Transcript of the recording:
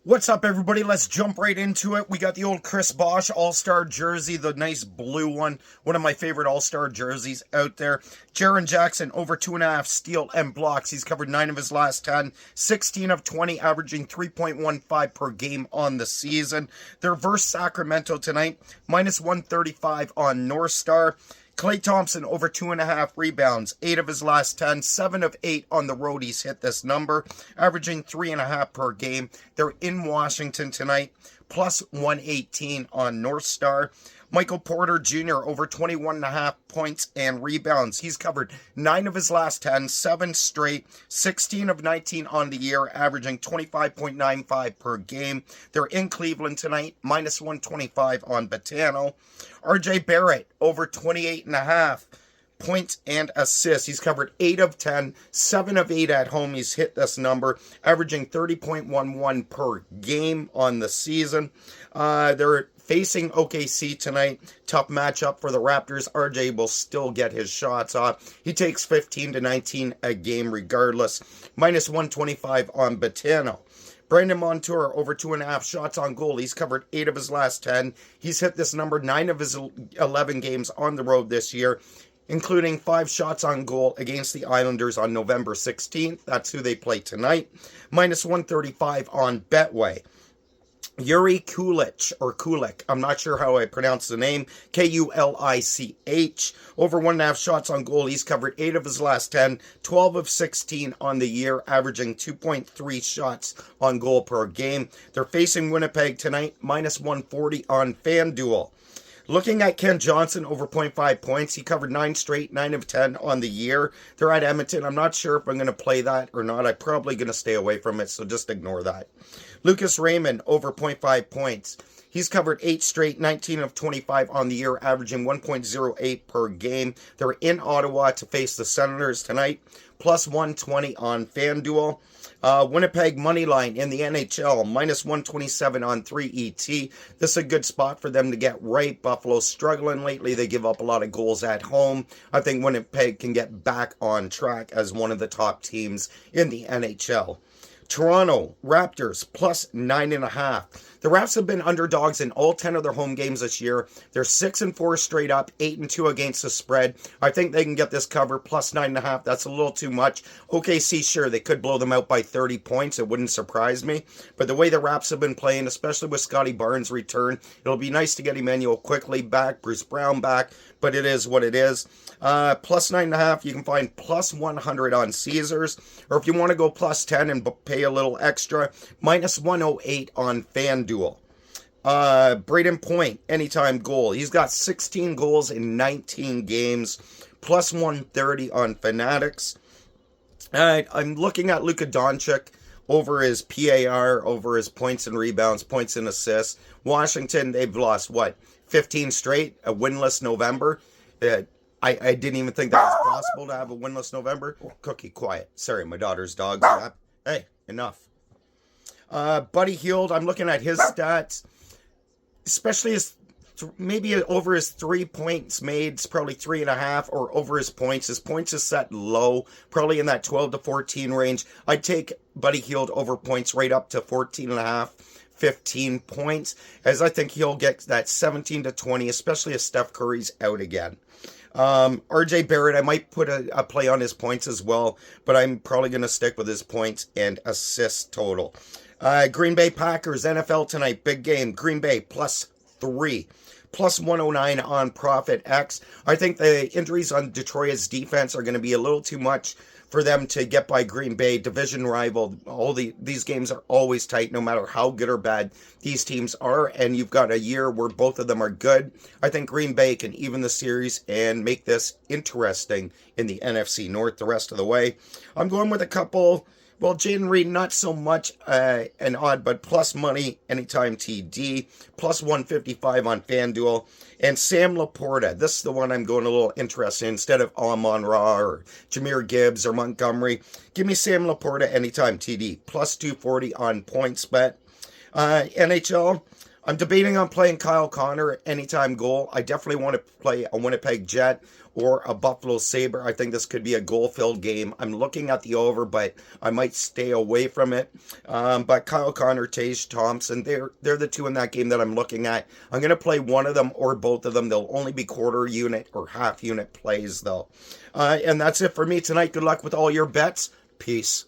What's up, everybody? Let's jump right into it. We got the old Chris Bosh All-Star jersey, the nice blue one of my favorite All-Star jerseys out there. Jaren Jackson, over 2.5 steal and blocks. He's covered 9 of his last 10, 16 of 20, averaging 3.15 per game on the season. They're versus Sacramento tonight, minus 135 on North Star. Klay Thompson, over 2.5 rebounds, 8 of his last 10, 7 of 8 on the road. He's hit this number, averaging 3.5 per game. They're in Washington tonight, plus 118 on North Star. Michael Porter Jr., over 21.5 points and rebounds. He's covered 9 of his last 10, 7 straight, 16 of 19 on the year, averaging 25.95 per game. They're in Cleveland tonight, minus 125 on Botano. RJ Barrett, over 28.5 points and assists. He's covered 8 of 10, 7 of 8 at home. He's hit this number, averaging 30.11 per game on the season. They're facing OKC tonight. Tough matchup for the Raptors. RJ will still get his shots off. He takes 15 to 19 a game regardless. Minus 125 on Botano. Brandon Montour, over 2.5 shots on goal. He's covered 8 of his last 10. He's hit this number 9 of his 11 games on the road this year, including 5 shots on goal against the Islanders on November 16th. That's who they play tonight. Minus 135 on Betway. Yuri Kulich, I'm not sure how I pronounce the name, Kulich, over 1.5 shots on goal. He's covered 8 of his last 10, 12 of 16 on the year, averaging 2.3 shots on goal per game. They're facing Winnipeg tonight, minus 140 on FanDuel. Looking at Ken Johnson, over 0.5 points. He covered 9 straight, 9 of 10 on the year. They're at Edmonton. I'm not sure if I'm going to play that or not. I'm probably going to stay away from it, so just ignore that. Lucas Raymond, over 0.5 points. He's covered 8 straight, 19 of 25 on the year, averaging 1.08 per game. They're in Ottawa to face the Senators tonight, plus 120 on FanDuel. Winnipeg money line in the NHL, minus 127 on 3ET. This is a good spot for them to get right. Buffalo's struggling lately. They give up a lot of goals at home. I think Winnipeg can get back on track as one of the top teams in the NHL. Toronto Raptors, plus 9.5. The Raps have been underdogs in all 10 of their home games this year. They're 6-4 straight up, 8-2 against the spread. I think they can get this cover, plus 9.5. That's a little too much. OKC, sure, they could blow them out by 30 points. It wouldn't surprise me. But the way the Raps have been playing, especially with Scotty Barnes' return, it'll be nice to get Emmanuel quickly back, Bruce Brown back, but it is what it is. Plus 9.5, you can find plus 100 on Caesars. Or if you want to go plus 10 and pay a little extra, minus 108 on FanDuel. Braden Point, anytime goal. He's got 16 goals in 19 games, plus 130 on Fanatics. I'm looking at Luka Doncic over his PAR, over his points and rebounds, points and assists. Washington, they've lost, 15 straight, a winless November. I didn't even think that was possible to have a winless November. Cookie, quiet. Sorry, my daughter's dog's up. Hey, enough. Buddy Hield, I'm looking at his stats, especially his maybe over his 3 points made. It's probably 3.5, or over his points. His points is set low, probably in that 12 to 14 range. I'd take Buddy Hield over points right up to 14.5. 15 points, as I think he'll get that 17 to 20, especially if Steph Curry's out again. RJ Barrett, I might put a play on his points as well, but I'm probably going to stick with his points and assists total. Green Bay Packers, NFL tonight, big game. Green Bay, plus 3. Plus 109 on Profit X. I think the injuries on Detroit's defense are going to be a little too much for them to get by Green Bay, division rival. These games are always tight, no matter how good or bad these teams are, and you've got a year where both of them are good. I think Green Bay can even the series and make this interesting in the NFC North the rest of the way. I'm going with a couple. Well, Jaden Reed, not so much an odd, but plus money anytime TD, plus 155 on FanDuel. And Sam Laporta, this is the one I'm going a little interested in, instead of Amon-Ra or Jahmyr Gibbs or Montgomery. Give me Sam Laporta anytime TD, plus 240 on PointsBet. NHL, I'm debating on playing Kyle Connor at anytime goal. I definitely want to play a Winnipeg Jet or a Buffalo Sabre. I think this could be a goal-filled game. I'm looking at the over, but I might stay away from it. But Kyle Connor, Tage Thompson, they're the two in that game that I'm looking at. I'm going to play one of them or both of them. They'll only be quarter unit or half unit plays, though. And that's it for me tonight. Good luck with all your bets. Peace.